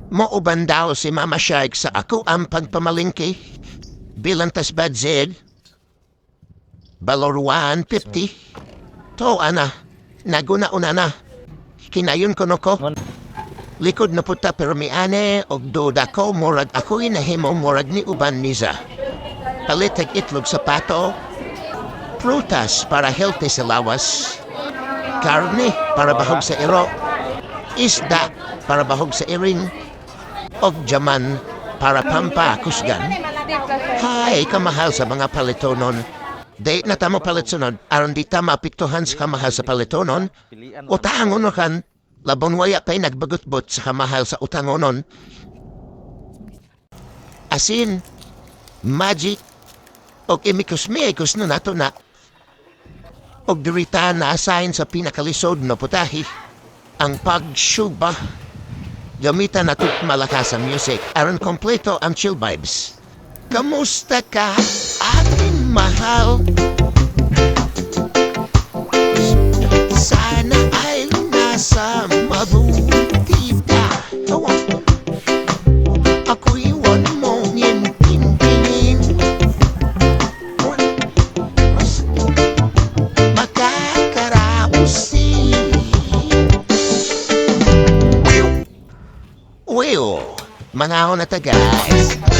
Mauban daw si Mama Shaik sa ako ang pagpamalingki bilang tasbad zed. Baloruan 50. To ana, naguna-una na. Kinayon ko no ko. Likod na puta pero mi ane og duda ko murag ako'y nahimo murag ni uban niza. Palitag itlog sa pato. Prutas para healthy sa lawas. Karne para bahog sa iro. Isda para bahog sa iring. Og jaman para pampakusgan. Hay, kamahal sa mga palitonon. Date na tamo palitonon, aron di tama apiktuhan sa kamahal sa palitonon. Utangonon kan, labon waya pa'y nagbagutbot sa kamahal sa utangonon. Asin, magic, og imikus-mikus na nato na. Og dirita na assign sa pinakalisod na putahi. Ang pagsuba. Gamitan na ito't malakas ang music. Aron kompleto ang chill vibes. Kamusta ka, aking mahal? Sana ay nasa mabuti ka. Ako'y iwan mong intintingin. Makakarausin. Well, manahon na ta guys.